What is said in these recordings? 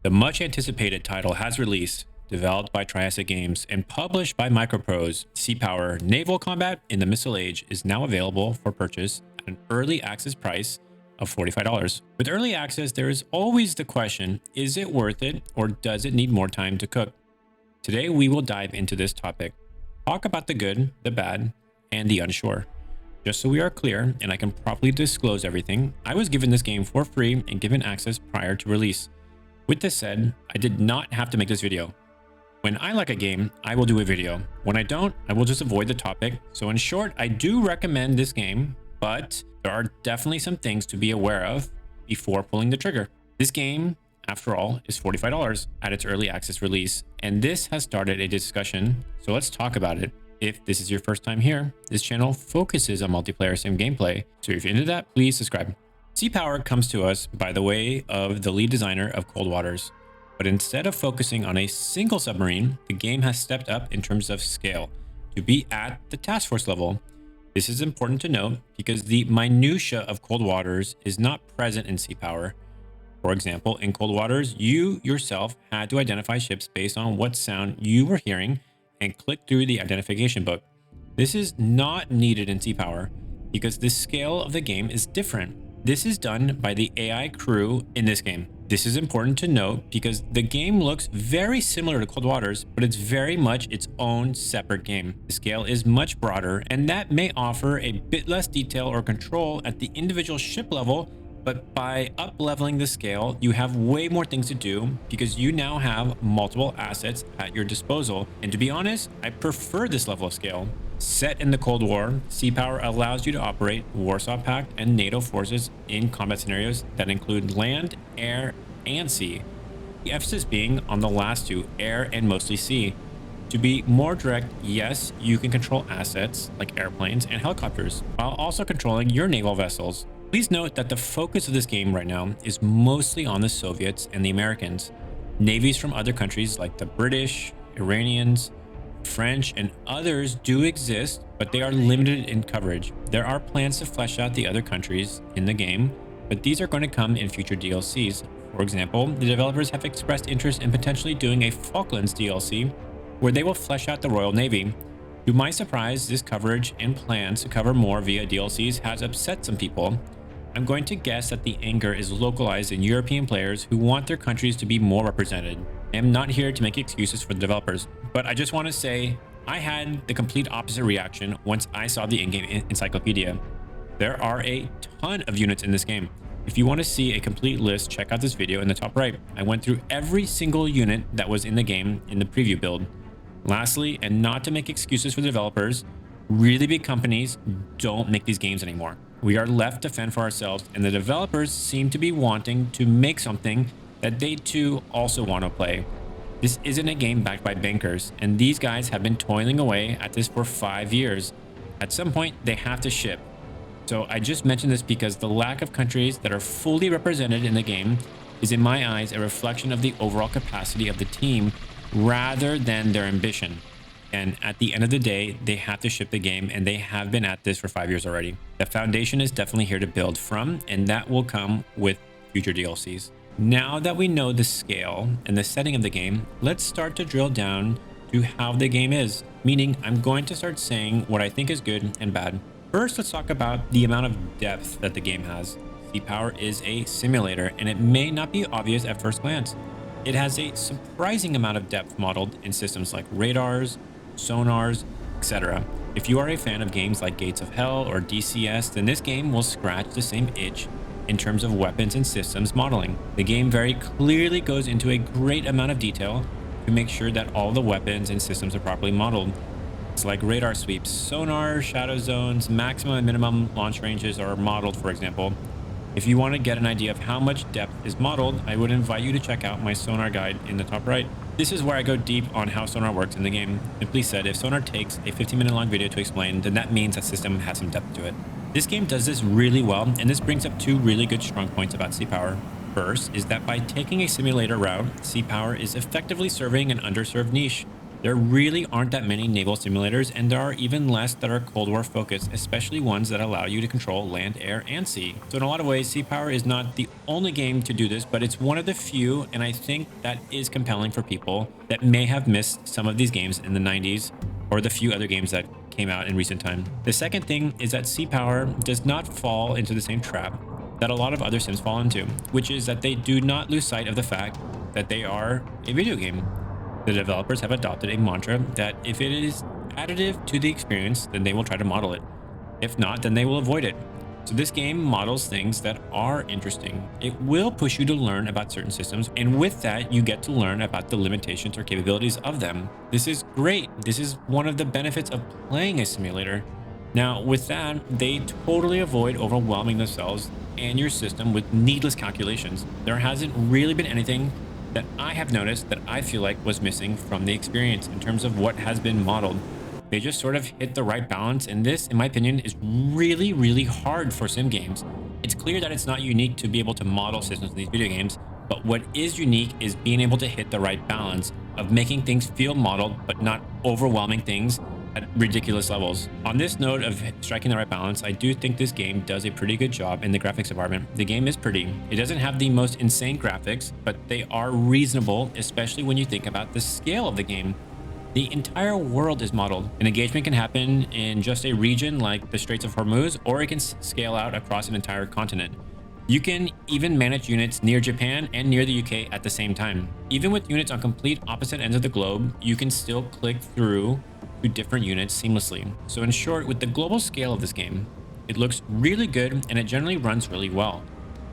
The much anticipated title has released, developed by Triassic Games and published by Microprose. Sea Power Naval Combat in the Missile Age is now available for purchase at an early access price of $45. With early access, there is always the question, is it worth it or does it need more time to cook? Today, we will dive into this topic, talk about the good, the bad, and the unsure. Just so we are clear and I can properly disclose everything, I was given this game for free and given access prior to release. With this said, I did not have to make this video. When I like a game, I will do a video. When I don't, I will just avoid the topic. So in short, I do recommend this game, but there are definitely some things to be aware of before pulling the trigger. This game, after all, is $45 at its early access release, and this has started a discussion, so let's talk about it. If this is your first time here, this channel focuses on multiplayer sim gameplay, so if you're into that, please subscribe. Sea Power comes to us by the way of the lead designer of Cold Waters, but instead of focusing on a single submarine, the game has stepped up in terms of scale to be at the task force level. This is important to note because the minutia of Cold Waters is not present in Sea Power. For example, in Cold Waters, you yourself had to identify ships based on what sound you were hearing and click through the identification book. This is not needed in Sea Power because the scale of the game is different. This is done by the AI crew in this game. This is important to note because the game looks very similar to Cold Waters, but it's very much its own separate game. The scale is much broader, and that may offer a bit less detail or control at the individual ship level, but by up-leveling the scale, you have way more things to do because you now have multiple assets at your disposal. And to be honest, I prefer this level of scale. Set in the Cold War, Sea Power allows you to operate Warsaw Pact and NATO forces in combat scenarios that include land, air, and sea. The emphasis being on the last two, air and mostly sea. To be more direct, yes, you can control assets like airplanes and helicopters, while also controlling your naval vessels. Please note that the focus of this game right now is mostly on the Soviets and the Americans. Navies from other countries like the British, Iranians, French, and others do exist, but they are limited in coverage. There are plans to flesh out the other countries in the game, but these are going to come in future DLCs. For example, the developers have expressed interest in potentially doing a Falklands DLC where they will flesh out the Royal Navy. To my surprise, this coverage and plans to cover more via DLCs has upset some people. I'm going to guess that the anger is localized in European players who want their countries to be more represented. I am not here to make excuses for the developers, but I just want to say I had the complete opposite reaction once I saw the in-game encyclopedia. There are a ton of units in this game. If you want to see a complete list, check out this video in the top right. I went through every single unit that was in the game in the preview build. Lastly, and not to make excuses for the developers, really big companies don't make these games anymore. We are left to fend for ourselves, and the developers seem to be wanting to make something that they too also want to play. This isn't a game backed by bankers, and these guys have been toiling away at this for 5 years. At some point, they have to ship. So I just mentioned this because the lack of countries that are fully represented in the game is in my eyes a reflection of the overall capacity of the team rather than their ambition. And at the end of the day, they have to ship the game, and they have been at this for 5 years already. The foundation is definitely here to build from, and that will come with future DLCs. Now that we know the scale and the setting of the game, let's start to drill down to how the game is. Meaning, I'm going to start saying what I think is good and bad. First, let's talk about the amount of depth that the game has. Sea Power is a simulator, and it may not be obvious at first glance. It has a surprising amount of depth modeled in systems like radars, sonars, etc. If you are a fan of games like Gates of Hell or DCS, then this game will scratch the same itch in terms of weapons and systems modeling. The game very clearly goes into a great amount of detail to make sure that all the weapons and systems are properly modeled. It's like radar sweeps, sonar, shadow zones, maximum and minimum launch ranges are modeled, for example. If you want to get an idea of how much depth is modeled, I would invite you to check out my sonar guide in the top right. This is where I go deep on how sonar works in the game. Simply said, if sonar takes a 15-minute long video to explain, then that means that system has some depth to it. This game does this really well, and this brings up two really good strong points about Sea Power. First is that by taking a simulator route, Sea Power is effectively serving an underserved niche. There really aren't that many naval simulators, and there are even less that are Cold War focused, especially ones that allow you to control land, air, and sea. So in a lot of ways, Sea Power is not the only game to do this, but it's one of the few, and I think that is compelling for people that may have missed some of these games in the 90s or the few other games that came out in recent time. The second thing is that Sea Power does not fall into the same trap that a lot of other sims fall into, which is that they do not lose sight of the fact that they are a video game. The developers have adopted a mantra that if it is additive to the experience, then they will try to model it. If not, then they will avoid it. So this game models things that are interesting. It will push you to learn about certain systems, and with that, you get to learn about the limitations or capabilities of them. This is great. This is one of the benefits of playing a simulator. Now, with that, they totally avoid overwhelming themselves and your system with needless calculations. There hasn't really been anything that I have noticed that I feel like was missing from the experience in terms of what has been modeled. They just sort of hit the right balance, and this, in my opinion, is really, really hard for sim games. It's clear that it's not unique to be able to model systems in these video games, but what is unique is being able to hit the right balance of making things feel modeled, but not overwhelming things at ridiculous levels. On this note of striking the right balance, I do think this game does a pretty good job in the graphics department. The game is pretty. It doesn't have the most insane graphics, but they are reasonable, especially when you think about the scale of the game. The entire world is modeled. An engagement can happen in just a region like the Straits of Hormuz, or it can scale out across an entire continent. You can even manage units near Japan and near the UK at the same time. Even with units on complete opposite ends of the globe, you can still click through to different units seamlessly. So in short, with the global scale of this game, it looks really good and it generally runs really well.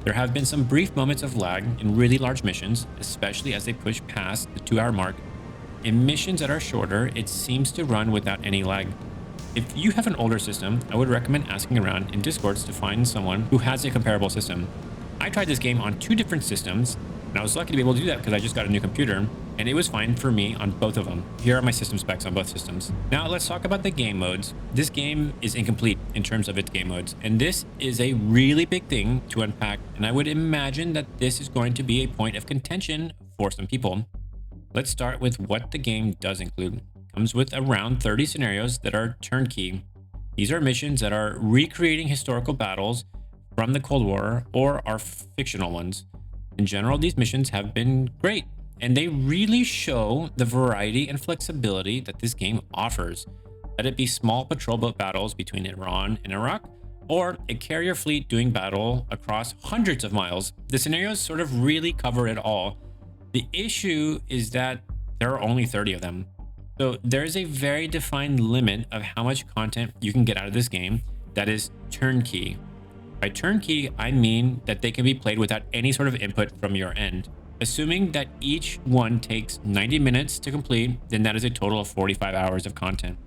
There have been some brief moments of lag in really large missions, especially as they push past the 2-hour mark. In missions that are shorter, it seems to run without any lag. If you have an older system, I would recommend asking around in Discords to find someone who has a comparable system. I tried this game on 2 different systems, and I was lucky to be able to do that because I just got a new computer, and it was fine for me on both of them. Here are my system specs on both systems. Now let's talk about the game modes. This game is incomplete in terms of its game modes, and this is a really big thing to unpack, and I would imagine that this is going to be a point of contention for some people. Let's start with what the game does include. It comes with around 30 scenarios that are turnkey. These are missions that are recreating historical battles from the Cold War or are fictional ones. In general, these missions have been great, and they really show the variety and flexibility that this game offers. Let it be small patrol boat battles between Iran and Iraq, or a carrier fleet doing battle across hundreds of miles. The scenarios sort of really cover it all. The issue is that there are only 30 of them. So there is a very defined limit of how much content you can get out of this game that is turnkey. By turnkey, I mean that they can be played without any sort of input from your end. Assuming that each one takes 90 minutes to complete, then that is a total of 45 hours of content.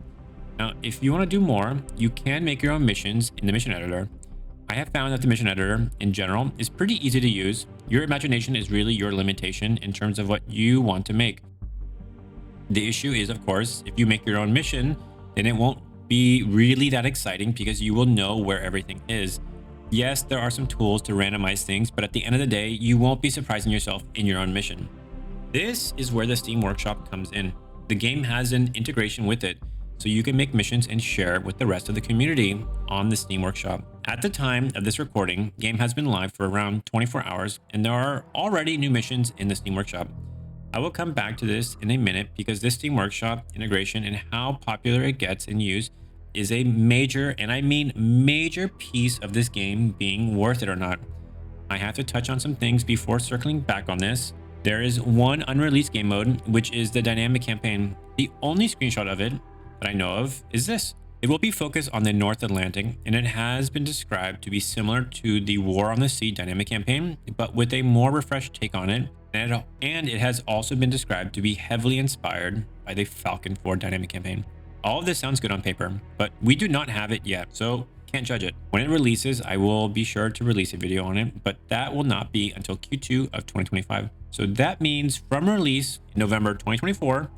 Now, if you want to do more, you can make your own missions in the mission editor. I have found that the mission editor, in general, is pretty easy to use. Your imagination is really your limitation in terms of what you want to make. The issue is, of course, if you make your own mission, then it won't be really that exciting because you will know where everything is. Yes, there are some tools to randomize things, but at the end of the day, you won't be surprising yourself in your own mission. This is where the Steam Workshop comes in. The game has an integration with it, so you can make missions and share with the rest of the community on the Steam Workshop. At the time of this recording, the game has been live for around 24 hours, and there are already new missions in the Steam Workshop. I will come back to this in a minute because this Steam Workshop integration and how popular it gets in use is a major, and I mean major, piece of this game being worth it or not. I have to touch on some things before circling back on this. There is one unreleased game mode, which is the dynamic campaign. The only screenshot of it that I know of is this. It will be focused on the North Atlantic, and it has been described to be similar to the War on the Sea dynamic campaign, but with a more refreshed take on it. And it has also been described to be heavily inspired by the Falcon 4 dynamic campaign. All of this sounds good on paper, but we do not have it yet, so can't judge it. When it releases, I will be sure to release a video on it, but that will not be until Q2 of 2025. So that means from release in November 2024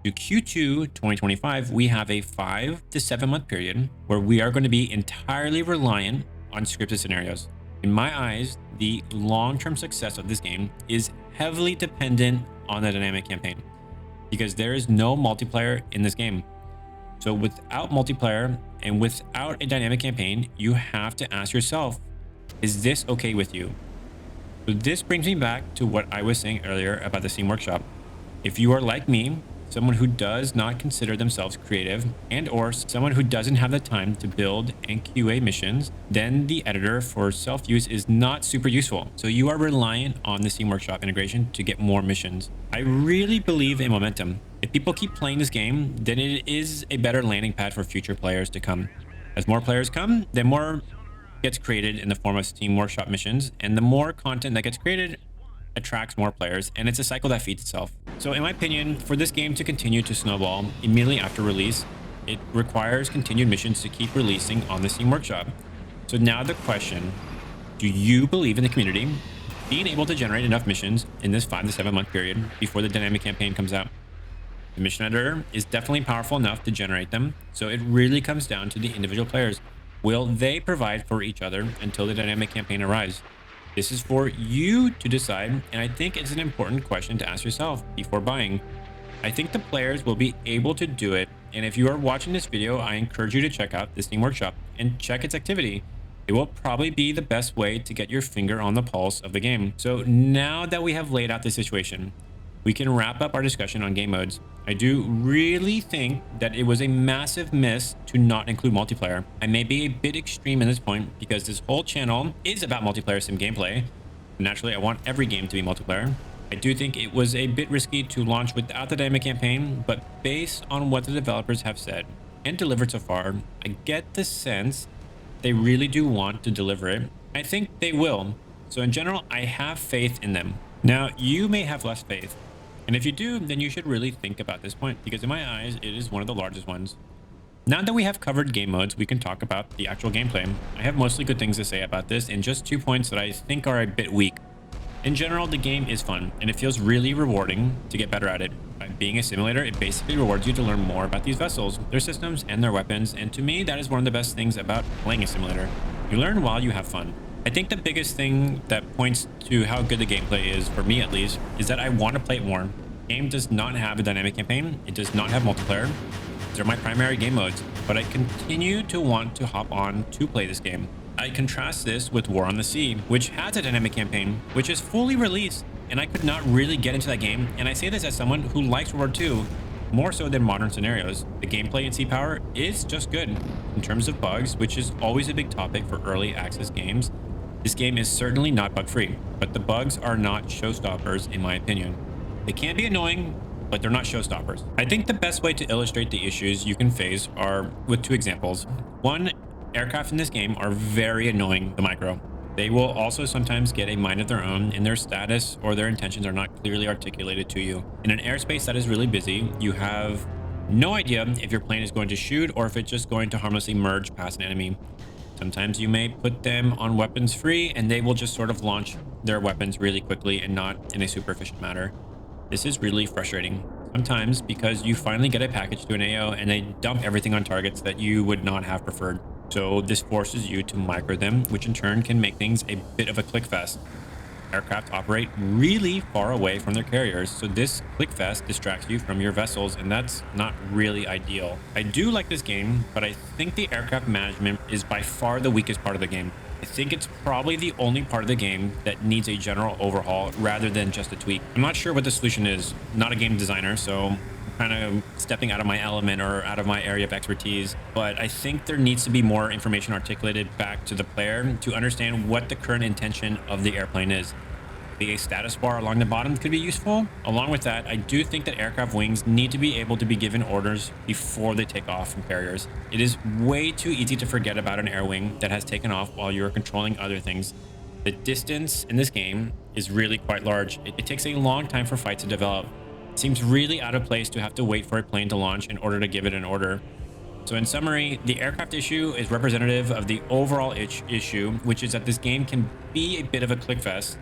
to Q2 2025, we have a 5 to 7 month period where we are going to be entirely reliant on scripted scenarios. In my eyes, the long-term success of this game is heavily dependent on the dynamic campaign. because there is no multiplayer in this game. So without multiplayer and without a dynamic campaign, you have to ask yourself, is this okay with you? So this brings me back to what I was saying earlier about the Steam Workshop. If you are like me, someone who does not consider themselves creative and or someone who doesn't have the time to build and QA missions, then the editor for self-use is not super useful. So you are reliant on the Steam Workshop integration to get more missions. I really believe in momentum. If people keep playing this game, then it is a better landing pad for future players to come. As more players come, then more gets created in the form of Steam Workshop missions, and the more content that gets created attracts more players, and it's a cycle that feeds itself. So in my opinion, for this game to continue to snowball immediately after release, it requires continued missions to keep releasing on the Steam Workshop. So now the question, do you believe in the community being able to generate enough missions in this 5 to 7 month period before the dynamic campaign comes out? The mission editor is definitely powerful enough to generate them, so it really comes down to the individual players. Will they provide for each other until the dynamic campaign arrives? This is for you to decide, and I think it's an important question to ask yourself before buying. I think the players will be able to do it, and if you are watching this video, I encourage you to check out the Steam Workshop and check its activity. It will probably be the best way to get your finger on the pulse of the game. So now that we have laid out the situation, we can wrap up our discussion on game modes. I do really think that it was a massive miss to not include multiplayer. I may be a bit extreme in this point because this whole channel is about multiplayer sim gameplay. Naturally, I want every game to be multiplayer. I do think it was a bit risky to launch without the dynamic campaign, but based on what the developers have said and delivered so far, I get the sense they really do want to deliver it. I think they will. So in general, I have faith in them. Now, you may have less faith. And if you do, then you should really think about this point, because in my eyes, it is one of the largest ones. Now that we have covered game modes, we can talk about the actual gameplay. I have mostly good things to say about this, and just 2 points that I think are a bit weak. In general, the game is fun, and it feels really rewarding to get better at it. By being a simulator, it basically rewards you to learn more about these vessels, their systems, and their weapons, and to me, that is one of the best things about playing a simulator. You learn while you have fun. I think the biggest thing that points to how good the gameplay is, for me at least, is that I want to play it more. The game does not have a dynamic campaign. It does not have multiplayer. These are my primary game modes, but I continue to want to hop on to play this game. I contrast this with War on the Sea, which has a dynamic campaign, which is fully released, and I could not really get into that game, and I say this as someone who likes World War II more so than modern scenarios. The gameplay in Sea Power is just good. In terms of bugs, which is always a big topic for early access games, this game is certainly not bug-free, but the bugs are not showstoppers in my opinion. They can be annoying, but they're not showstoppers. I think the best way to illustrate the issues you can face are with 2 examples. One, aircraft in this game are very annoying, the micro. They will also sometimes get a mind of their own, and their status or their intentions are not clearly articulated to you. In an airspace that is really busy, you have no idea if your plane is going to shoot or if it's just going to harmlessly merge past an enemy. Sometimes you may put them on weapons free, and they will just sort of launch their weapons really quickly and not in a super efficient manner. This is really frustrating. Sometimes because you finally get a package to an AO and they dump everything on targets that you would not have preferred. So this forces you to micro them, which in turn can make things a bit of a click fest. Aircraft operate really far away from their carriers, so this click fest distracts you from your vessels, and that's not really ideal. I do like this game, but I think the aircraft management is by far the weakest part of the game. I think it's probably the only part of the game that needs a general overhaul rather than just a tweak. I'm not sure what the solution is. I'm not a game designer, so I'm kind of stepping out of my element or out of my area of expertise, but I think there needs to be more information articulated back to the player to understand what the current intention of the airplane is. A status bar along the bottom could be useful. Along with that, I do think that aircraft wings need to be able to be given orders before they take off from carriers. It is way too easy to forget about an air wing that has taken off while you're controlling other things. The distance in this game is really quite large. It takes a long time for fights to develop. It seems really out of place to have to wait for a plane to launch in order to give it an order. So in summary, the aircraft issue is representative of the overall issue, which is that this game can be a bit of a clickfest.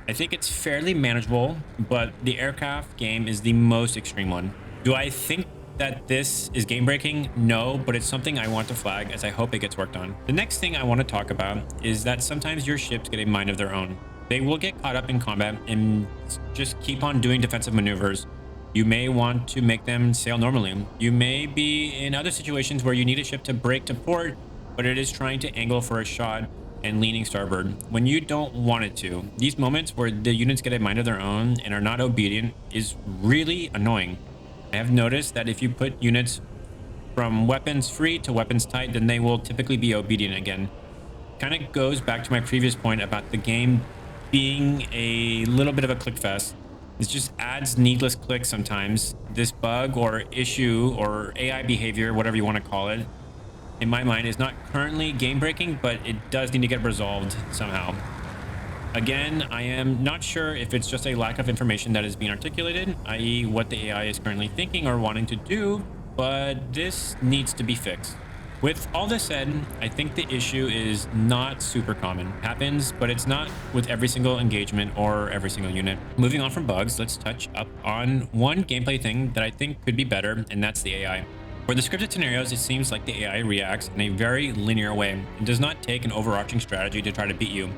I think it's fairly manageable, but the aircraft game is the most extreme one. Do I think that this is game breaking? No, but it's something I want to flag as I hope it gets worked on. The next thing I want to talk about is that sometimes your ships get a mind of their own. They will get caught up in combat and just keep on doing defensive maneuvers. You may want to make them sail normally. You may be in other situations where you need a ship to brake to port, but it is trying to angle for a shot and leaning starboard when you don't want it to. These moments where the units get a mind of their own and are not obedient is really annoying. I have noticed that if you put units from weapons free to weapons tight, then they will typically be obedient again. Kind of goes back to my previous point about the game being a little bit of a click fest. It just adds needless clicks sometimes. This bug or issue or AI behavior, whatever you want to call it, in my mind is not currently game breaking, but it does need to get resolved somehow. Again, I am not sure if it's just a lack of information that is being articulated, i.e. what the AI is currently thinking or wanting to do, but this needs to be fixed. With all this said, I think the issue is not super common. It happens, but it's not with every single engagement or every single unit. Moving on from bugs, let's touch up on one gameplay thing that I think could be better, and that's the AI. For the scripted scenarios, it seems like the AI reacts in a very linear way and does not take an overarching strategy to try to beat you.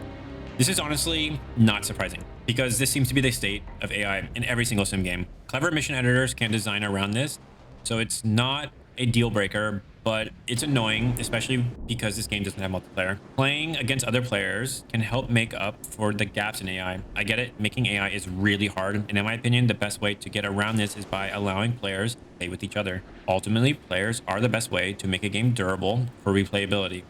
This is honestly not surprising, because this seems to be the state of AI in every single sim game. Clever mission editors can design around this, so it's not a deal breaker, but it's annoying, especially because this game doesn't have multiplayer. Playing against other players can help make up for the gaps in AI. I get it, making AI is really hard, and in my opinion, the best way to get around this is by allowing players to play with each other. Ultimately, players are the best way to make a game durable for replayability.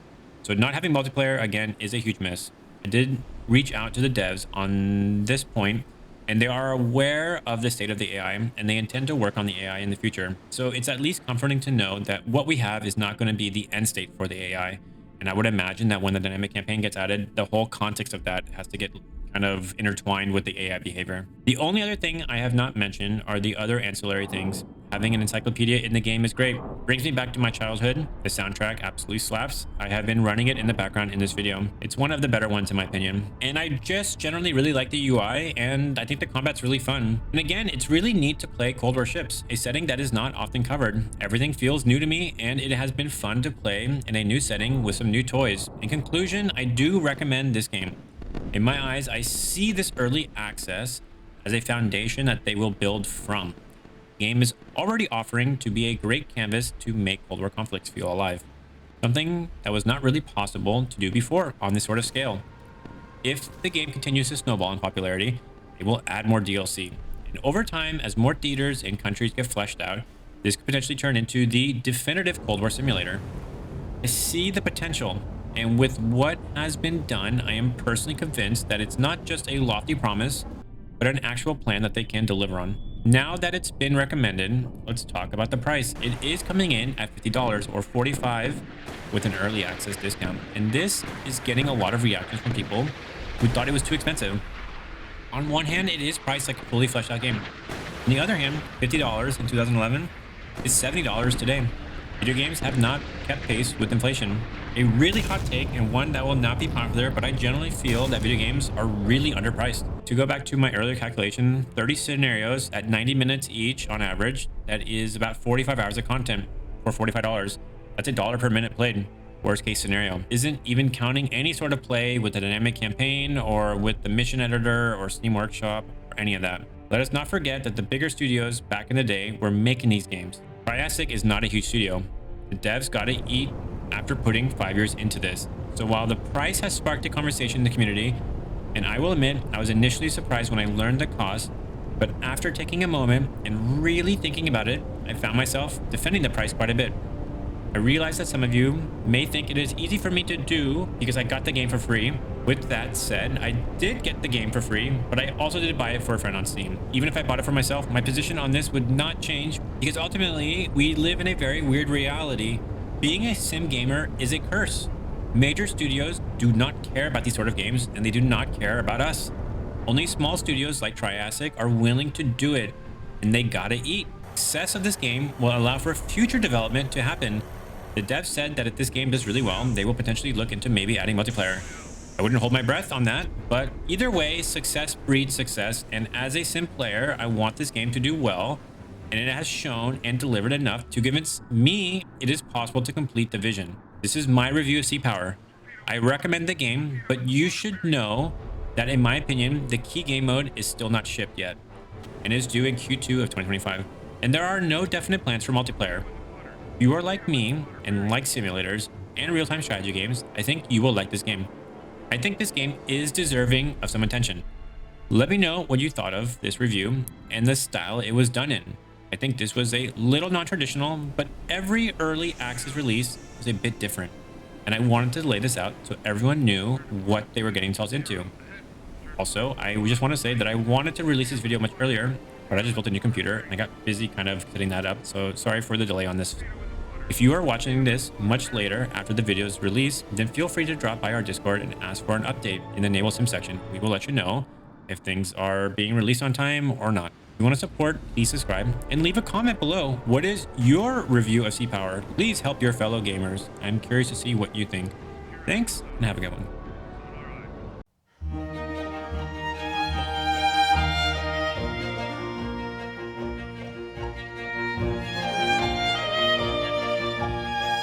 So not having multiplayer, again, is a huge miss. I did reach out to the devs on this point, and they are aware of the state of the AI, and they intend to work on the AI in the future. So it's at least comforting to know that what we have is not going to be the end state for the AI. And I would imagine that when the dynamic campaign gets added, the whole context of that has to get kind of intertwined with the AI behavior. The only other thing I have not mentioned are the other ancillary things. Having an encyclopedia in the game is great. Brings me back to my childhood. The soundtrack absolutely slaps. I have been running it in the background in this video. It's one of the better ones in my opinion. And I just generally really like the UI, and I think the combat's really fun. And again, it's really neat to play Cold War ships, a setting that is not often covered. Everything feels new to me, and it has been fun to play in a new setting with some new toys. In conclusion, I do recommend this game. In my eyes, I see this early access as a foundation that they will build from. The game is already offering to be a great canvas to make Cold War conflicts feel alive. Something that was not really possible to do before on this sort of scale. If the game continues to snowball in popularity, it will add more DLC. And over time, as more theaters and countries get fleshed out, this could potentially turn into the definitive Cold War simulator. I see the potential. And with what has been done, I am personally convinced that it's not just a lofty promise, but an actual plan that they can deliver on. Now that it's been recommended, let's talk about the price. It is coming in at $50 or $45 with an early access discount. And this is getting a lot of reactions from people who thought it was too expensive. On one hand, it is priced like a fully fleshed out game. On the other hand, $50 in 2011 is $70 today. Video games have not kept pace with inflation. A really hot take, and one that will not be popular, but I generally feel that video games are really underpriced. To go back to my earlier calculation, 30 scenarios at 90 minutes each on average, that is about 45 hours of content for $45. That's $1 per minute played. Worst case scenario. Isn't even counting any sort of play with the dynamic campaign or with the mission editor or Steam Workshop or any of that. Let us not forget that the bigger studios back in the day were making these games. Triassic is not a huge studio. The devs got to eat after putting 5 years into this. So while the price has sparked a conversation in the community, and I will admit I was initially surprised when I learned the cost, but after taking a moment and really thinking about it, I found myself defending the price quite a bit. I realize that some of you may think it is easy for me to do because I got the game for free. With that said, I did get the game for free, but I also did buy it for a friend on Steam. Even if I bought it for myself, my position on this would not change because ultimately we live in a very weird reality. Being a sim gamer is a curse. Major studios do not care about these sort of games, and they do not care about us. Only small studios like Triassic are willing to do it, and they gotta eat. Success of this game will allow for future development to happen. The devs said that if this game does really well, they will potentially look into maybe adding multiplayer. I wouldn't hold my breath on that, but either way, success breeds success, and as a sim player, I want this game to do well, and it has shown and delivered enough to convince me it is possible to complete the vision. This is my review of Sea Power. I recommend the game, but you should know that in my opinion, the key game mode is still not shipped yet. and is due in Q2 of 2025. And there are no definite plans for multiplayer. If you are like me and like simulators and real-time strategy games, I think you will like this game. I think this game is deserving of some attention. Let me know what you thought of this review and the style it was done in. I think this was a little non-traditional, but every early access release was a bit different. And I wanted to lay this out so everyone knew what they were getting themselves into. Also, I just want to say that I wanted to release this video much earlier, but I just built a new computer and I got busy kind of setting that up. So sorry for the delay on this. If you are watching this much later after the video's release, then feel free to drop by our Discord and ask for an update in the Naval Sim section. We will let you know if things are being released on time or not. If you want to support, please subscribe and leave a comment below. What is your review of Sea Power? Please help your fellow gamers. I'm curious to see what you think. Thanks and have a good one.